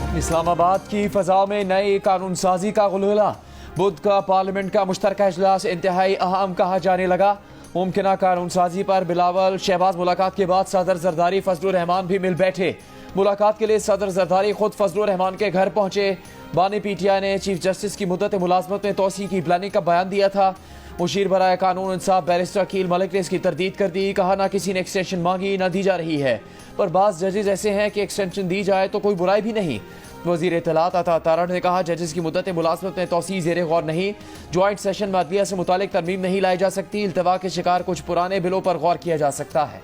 इस्लामाबाद की फजा में नई कानून साजी का गुलगुला। बुध का पार्लियामेंट का मुश्तरका इजलास इंतहाई अहम कहा जाने लगा। मुमकिना कानून साजी पर बिलावल शहबाज मुलाकात के बाद सदर जरदारी फजलुर रहमान भी मिल बैठे। मुलाकात के लिए सदर जरदारी खुद फजलुर रहमान के घर पहुंचे। बानी पीटीआई ने चीफ जस्टिस की मुद्दत मुलाजमत में तोसी की प्लानिंग का बयान दिया था। मुशीर बराए कानून इंसाफ बैरिस्टर अकील मलिक ने इसकी तरदीद कर दी। कहा ना किसी ने एक्सटेंशन मांगी ना दी जा रही है, पर बाज़ जजेस ऐसे हैं कि एक्सटेंशन दी जाए तो कोई बुराई भी नहीं। वज़ीर इत्तलात अता तारड़ ने कहा जजेस की मुद्दत मुलाजमत में तोसी ज़ेर गौर नहीं। ज्वाइंट सेशन में अदलिया से मुतालिक तरमीम नहीं लाई जा सकती। इल्तवा के शिकार कुछ पुराने बिलों पर गौर किया जा सकता है।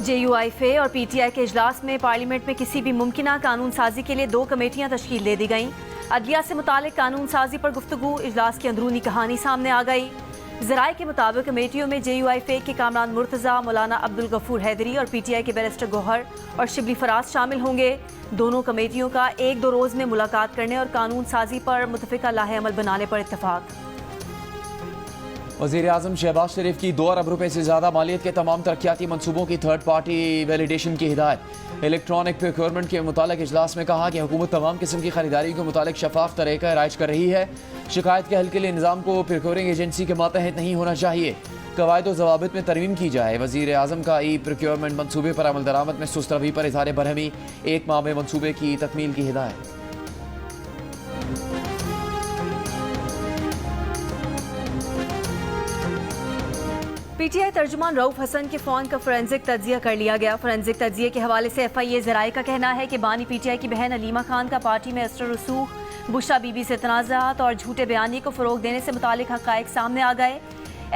JUIFA और PTI के इजलास में पार्लियामेंट में किसी भी मुमकिना कानून साजी के लिए 2 कमेटियां तश्कील दे दी गईं। अदलिया से मुतालिक कानून साजी पर गुफ्तगू, इजलास की अंदरूनी कहानी सामने आ गई। ज़राए के मुताबिक कमेटियों में JUIFA के कामरान मुर्तज़ा, मौलाना अब्दुल गफूर हैदरी और PTI के बैरिस्टर गौहर और शिबली फराज शामिल होंगे। दोनों कमेटियों का 1-2 रोज़ में मुलाकात करने और कानून साजी पर मुतफ़िका लाहे अमल बनाने पर इत्तफाक। वज़ीर आज़म शहबाज शरीफ की 2 अरब रुपए से ज़्यादा मालियत के तमाम तरक्याती मनसूबों की थर्ड पार्टी वैलिडेशन की हिदायत। इलेक्ट्रॉनिक प्रोक्योरमेंट के मुतालिक इजलास में कहा कि हुकूमत तमाम किस्म की खरीदारी के मुतालिक शफाफ तरीका राइज कर रही है। शिकायत के हल के लिए निज़ाम को प्रोक्योरिंग एजेंसी के मातहत नहीं होना चाहिए। कवायद व ज़वाबित में तरमीम की जाए। वज़ीर आज़म का ई प्रोक्योरमेंट मनसूबे पर अमल दरामद में सुस्त रवि पर इज़हार बरहमी। 1 माह में मनसूबे की तकमील की हिदायत। PTI तर्जुमान रऊफ हसन के फ़ोन का फोरेंसिक तज्जिया कर लिया गया। फोरेंसिक तज्जिए के हवाले से FIA ज़राए का कहना है कि बानी PTI की बहन अलीमा खान का पार्टी में असर रसूख, बुशरा बीबी से तनाज़ात और झूठे बयानी को फ़रोग देने से मुतालिक हक़ाइक़ सामने आ गए।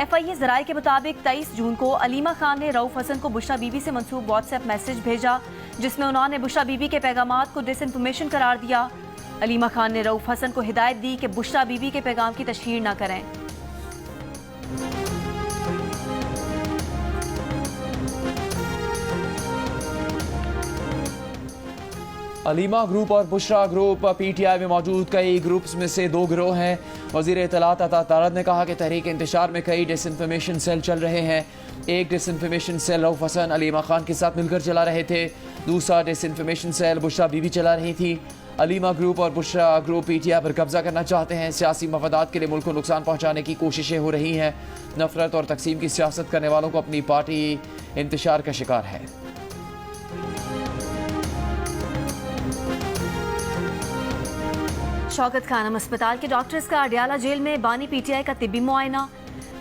FIA ज़राए के मुताबिक 23 जून को अलीमा खान ने रऊफ हसन को बुशरा बीबी से मंसूब व्हाट्सएप मैसेज भेजा, जिसमें उन्होंने बुशरा बीबी के पैगामात को डिसइंफॉर्मेशन करार दिया। अलीमा खान ने रऊफ हसन को हिदायत दी कि बुशरा बीबी के पैगाम की तशहीर न करें। अलीमा ग्रुप और बुशरा ग्रुप PTI में मौजूद कई ग्रुप्स में से 2 गिरोह हैं। वज़ीर इत्तलात अता तारड़ ने कहा कि तहरीक इंतशार में कई डिसइंफॉर्मेशन सेल चल रहे हैं। एक डिसइंफॉर्मेशन सेल रऊफ हसन अलीमा खान के साथ मिलकर चला रहे थे। दूसरा डिसइंफॉर्मेशन सेल बुशरा बीबी चला रही थी। अलीमा ग्रुप और बुशरा ग्रुप PTI पर कब्जा करना चाहते हैं। सियासी मफादात के लिए मुल्क को नुकसान पहुँचाने की कोशिशें हो रही हैं। नफरत और तकसीम की सियासत करने वालों को अपनी पार्टी इंतशार का शिकार है। शौकत खानम अस्पताल के डॉक्टर्स का अडियाला जेल में बानी PTI का तिब्बी मुआयना।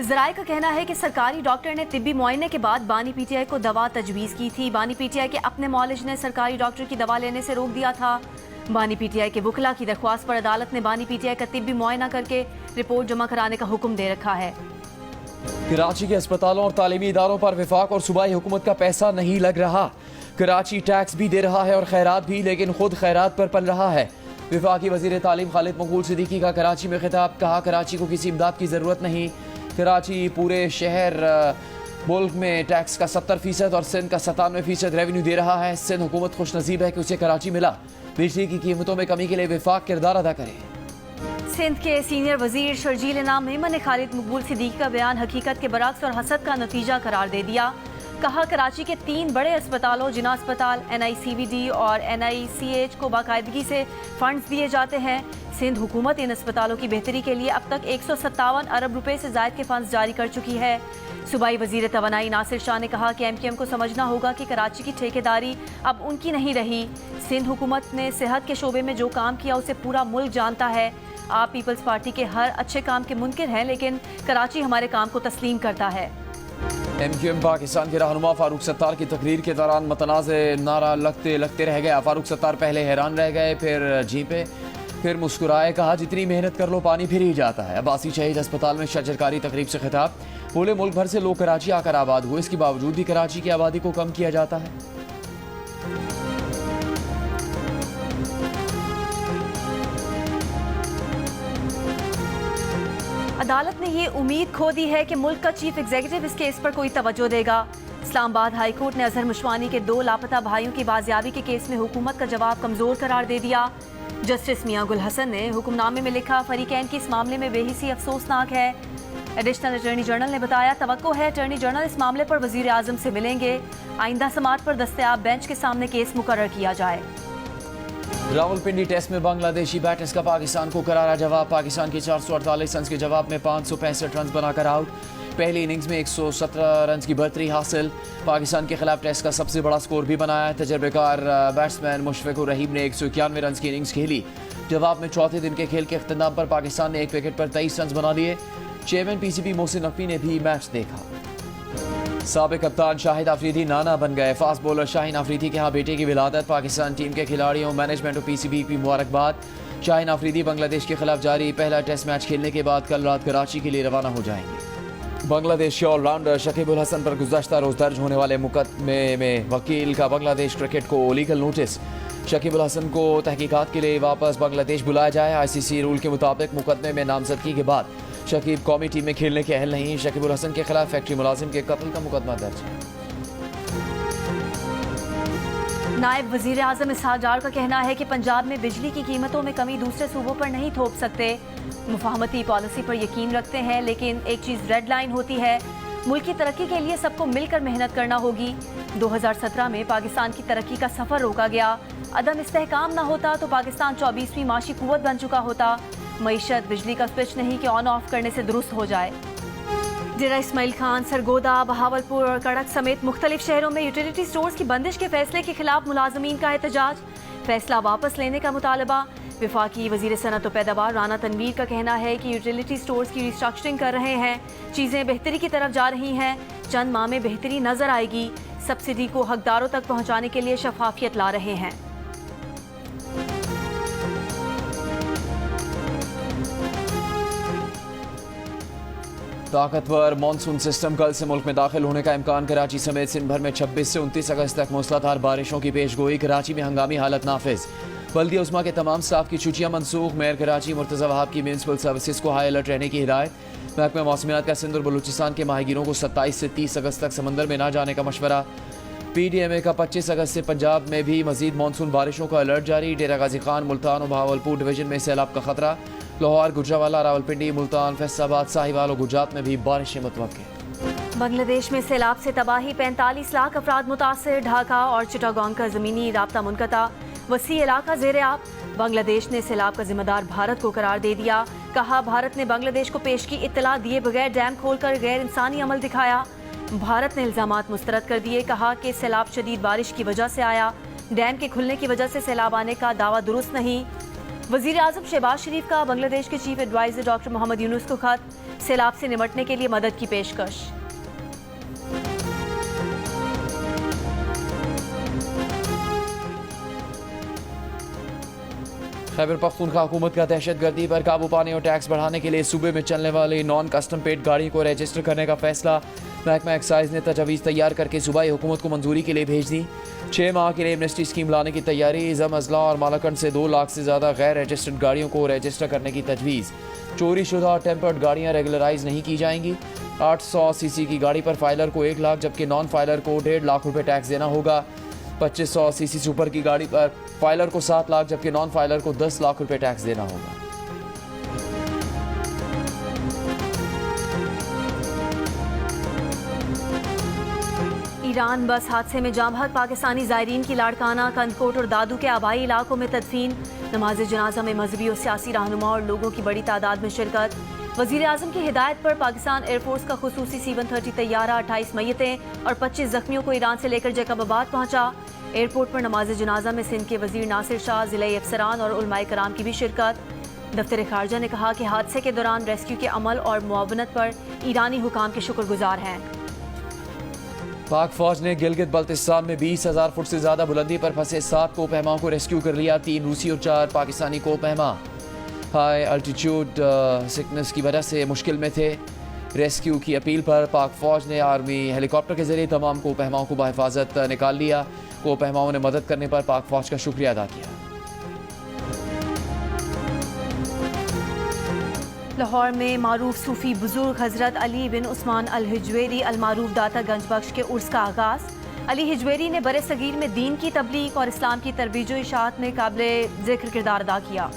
ज़राए का कहना है कि सरकारी डॉक्टर ने तिब्बी मुआयने के बाद बानी PTI को दवा तजवीज़ की थी। बानी PTI के अपने मौलिज ने सरकारी डॉक्टर की दवा लेने से रोक दिया था। बानी PTI के वकला की दरख्वास्त पर अदालत ने बानी PTI का तिब्बी मुआयना करके रिपोर्ट जमा कराने का हुक्म दे रखा है। कराची के अस्पतालों और तालीमी इदारों पर वफाक और सूबाई हुकूमत का पैसा नहीं लग रहा। कराची टैक्स भी दे रहा है और खैरात भी, लेकिन खुद खैरात पर पल रहा है। वफाकी वज़ीर तालीम खालिद मकबूल सिद्दीकी का कराची में खिताब। कहा कराची को किसी इमदाद की ज़रूरत नहीं। कराची पूरे शहर मुल्क में टैक्स का 70% और सिंध का 97% रेवेन्यू दे रहा है। सिंध हुकूमत खुश नसीब है कि उसे कराची मिला। बिजली की कीमतों में कमी के लिए वफाक किरदार अदा करे। सिंध के सीनियर वजीर शर्जील इनाम मेमन ने खालिद मकबूल सिद्दीकी का बयान हकीकत के बरअक्स और हसद का नतीजा करार दे दिया। कहा कराची के 3 बड़े अस्पतालों जिना अस्पताल, NICVD और NICH को बाकायदगी से फंड्स दिए जाते हैं। सिंध हुकूमत इन अस्पतालों की बेहतरी के लिए अब तक 157 अरब रुपए से ज़ायद के फंड्स जारी कर चुकी है। सूबाई वजीर तवानाई नासिर शाह ने कहा कि MQM को समझना होगा कि कराची की ठेकेदारी अब उनकी नहीं रही। सिंध हुकूमत ने सेहत के शोबे में जो काम किया उसे पूरा मुल्क जानता है। आप पीपल्स पार्टी के हर अच्छे काम के मुनकिर हैं, लेकिन कराची हमारे काम को तस्लीम करता है। MQM पाकिस्तान के रहनुमा फारूक सत्तार की तकरीर के दौरान मतनाज़े नारा लगते लगते रह गया। फारूक सत्तार पहले हैरान रह गए, फिर झींपे, फिर मुस्कुराए। कहा जितनी मेहनत कर लो पानी फिर ही जाता है। अब्बासी शहीद अस्पताल में शजरकारी तकरीब से खिताब। बोले मुल्क भर से लोग कराची आकर आबाद हुए, इसके बावजूद भी कराची की आबादी को कम किया जाता है। अदालत ने ये उम्मीद खो दी है कि मुल्क का चीफ एग्जीक्यूटिव इस केस पर कोई तवज्जो देगा। इस्लामाबाद हाई कोर्ट ने अजहर मुशवानी के 2 लापता भाइयों की बाजियाबी के केस में हुकूमत का जवाब कमजोर करार दे दिया। जस्टिस मियां गुल हसन ने हुक्मनामे में लिखा, फरीकैन की इस मामले में बेहिसी अफसोसनाक है। एडिशनल अटॉर्नी जनरल ने बताया, तवक्को है अटॉर्नी जनरल इस मामले पर वजीर आजम से मिलेंगे। आइंदा समाअत पर दस्तयाब बेंच के सामने केस मुकर्रर किया जाए। रावलपिंडी टेस्ट में बांग्लादेशी बैटर्स का पाकिस्तान को करारा जवाब। पाकिस्तान के 448 रन के जवाब में 565 रन बनाकर आउट। पहली इनिंग्स में 117 रन की बढ़तरी हासिल। पाकिस्तान के खिलाफ टेस्ट का सबसे बड़ा स्कोर भी बनाया। तजर्बेकार बैट्समैन मुशफिकुर रहीम ने 191 रन की इनिंग्स खेली। जवाब में चौथे दिन के खेल के अख्ताम पर पाकिस्तान ने 1 विकेट पर 23 रन बना लिए। चेयरमैन पीसीबी मोहसिन नकवी ने भी मैच देखा। साबिक कप्तान शाहिद अफरीदी नाना बन गए। फास्ट बॉलर शाहीन अफरीदी के यहाँ बेटे की विलादत। पाकिस्तान टीम के खिलाड़ियों, मैनेजमेंट और पीसीबी की मुबारकबाद। शाहीन अफरीदी बांग्लादेश के खिलाफ जारी पहला टेस्ट मैच खेलने के बाद कल रात कराची के लिए रवाना हो जाएंगे। बांग्लादेश के ऑलराउंडर शकीब उल हसन पर गुज़श्ता रोज दर्ज होने वाले मुकदमे में वकील का बांग्लादेश क्रिकेट को लीगल नोटिस। शकीब उल हसन को तहकीकात के लिए वापस बांग्लादेश बुलाया जाए। आईसीसी रूल के मुताबिक मुकदमे में नामजदगी के बाद शकीब कौमी टीम में खेलने के अहल नहीं। शकीब उल हसन के खिलाफ फैक्ट्री मुलाजिम के कत्ल का मुकदमा दर्ज है। नायब वजीर आजम इसहाक डार का कहना है कि पंजाब में बिजली की कीमतों में कमी दूसरे सूबों पर नहीं थोप सकते। मुफाहमती पॉलिसी पर यकीन रखते हैं, लेकिन एक चीज़ रेड लाइन होती है, मुल्क की तरक्की के लिए सबको मिलकर मेहनत करना होगी। 2017 में पाकिस्तान की तरक्की का सफ़र रोका गया। अदम इस्तेहकाम ना होता तो पाकिस्तान 24वीं माशी कुव्वत बन चुका होता। मईशत बिजली का स्विच नहीं कि ऑन ऑफ करने से दुरुस्त हो जाए। डेरा इस्माइल खान, सरगोदा, बहावलपुर और कड़क समेत मुख्तलिफ शहरों में यूटिलिटी स्टोर्स की बंदिश के फैसले के खिलाफ मुलाजमीन का एहतजाज। फैसला वापस लेने का मुतालबा। विफाकी वजीर सनत और पैदावार राना तनवीर का कहना है कि यूटिलिटी स्टोर्स की रिस्ट्रक्चरिंग कर रहे हैं, चीज़ें बेहतरी की तरफ जा रही हैं, चंद माह में बेहतरी नजर आएगी। सब्सिडी को हकदारों तक पहुँचाने के लिए शफाफियत ला रहे हैं। ताकतवर मानसून सिस्टम कल से मुल्क में दाखिल होने का इम्कान। कराची समेत सिंध भर में 26 से 29 अगस्त तक मूसलाधार बारिशों की पेशगोई। कराची में हंगामी हालत नाफिज। बल्दिया उस्मा के तमाम स्टाफ की छुट्टियां मनसूख। मेयर कराची मुर्तज़ा वहाब की म्यूनसिपल सर्विसेज को हाई अलर्ट रहने की हिदायत। महकमा मौसमियात का सिंध और बलूचिस्तान के माहीगीरों को 27 से 30 अगस्त तक समंदर में ना जाने का मशवरा। PDMA का 25 अगस्त से पंजाब में भी मजीद मानसून बारिशों का अलर्ट जारी। डेरा गाजी खान, मुल्तान और बहावलपुर डिवीजन में सैलाब का खतरा। लाहौर, गुजरावाला, रावलपिंडी, मुल्तान, फैसलाबाद, साहिवाल और गुजरात में भी बारिशें मुतवक्किल। बांग्लादेश में सैलाब से तबाही, 45 लाख अफराद मुतासर। ढाका और चिटागोंग का ज़मीनी राब्ता मुनक़ता, वसी इलाका ज़ेर-ए-आब। बांग्लादेश ने सैलाब का जिम्मेदार भारत को करार दे दिया। कहा, भारत ने बांग्लादेश को पेश की इत्तला दिए बगैर डैम खोलकर गैर इंसानी अमल दिखाया। भारत ने इल्जामात मुस्तरद कर दिए। कहा कि सैलाब शदीद बारिश की वजह से आया, डैम के खुलने की वजह से सैलाब आने का दावा दुरुस्त नहीं। वजीर आजम शहबाज शरीफ का बांग्लादेश के chief adviser doctor Mohammad Yunus को खत, सैलाब से निपटने के लिए मदद की पेशकश। खैबर पख्तूनख्वा हुकूमत का दहशतगर्दी पर काबू पाने और टैक्स बढ़ाने के लिए सूबे में चलने वाली नॉन कस्टम पेड गाड़ी को रजिस्टर करने का फैसला। महकमा एक्साइज ने तजवीज़ तैयार करके सूबाई हुकूमत को मंजूरी के लिए भेज दी। 6 माह के लिए एमनेस्टी स्कीम लाने की तैयारी। जम अजला और मालाकंड से 2 लाख से ज़्यादा गैर रजिस्टर्ड गाड़ियों को रजिस्टर करने की तजवीज़। चोरी शुदा और टेम्पर्ड गाड़ियाँ रेगुलराइज नहीं की जाएंगी। 800 सीसी की गाड़ी पर फाइलर को 1 लाख जबकि नॉन फाइलर को 1.5 लाख रुपये टैक्स देना होगा। 2500 सीसी सुपर की गाड़ी पर फाइलर को 7 लाख जबकि नॉन फाइलर को 10 लाख रुपये टैक्स देना होगा। ईरान बस हादसे में जाँ बहक पाकिस्तानी ज़ायरीन की लाड़काना कंदकोट और दादू के आबाई इलाकों में तदफीन। नमाज जनाजा में मजहबी और सियासी रहनुमा और लोगों की बड़ी तादाद में शिरकत। वज़ीर आज़म की हिदायत पर पाकिस्तान एयरफोर्स का खुसूसी C-130 तैयारा 28 मय्यतें और 25 जख्मियों को ईरान से लेकर जैकबाबाद पहुंचा। एयरपोर्ट पर नमाज जनाजा में सिंध के वजीर नासिर शाह, ज़िले अफसरान और उलमाए कराम की भी शिरकत। दफ्तर खारजा ने कहा कि हादसे के दौरान रेस्क्यू के अमल और मुआवनत पर ईरानी हुकाम के शुक्रगुजार हैं। पाक फौज ने गिलगित बल्तिस्तान में 20,000 फुट से ज्यादा बुलंदी पर फंसे 7 कोपहमाओं को रेस्क्यू कर लिया। 3 रूसी और 4 पाकिस्तानी कोपहमा हाई अल्टीट्यूड सिकनेस की वजह से मुश्किल में थे। रेस्क्यू की अपील पर पाक फौज ने आर्मी हेलीकॉप्टर के जरिए तमाम कोपहमाओं को बहिफाजत निकाल लिया। कोपहमाओं ने मदद करने पर पाक फौज का शुक्रिया अदा किया। लाहौर में मारूफ सूफी बुजुर्ग हजरत अली बिन उस्मान अल हिजवेरी अल मारूफ दाता गंज बख्श के उर्स का आगाज। अली हिजवेरी ने बरे सगीर में दीन की तबलीग और इस्लाम की तरबीज व इशाअत में काबिल जिक्र किरदार अदा किया।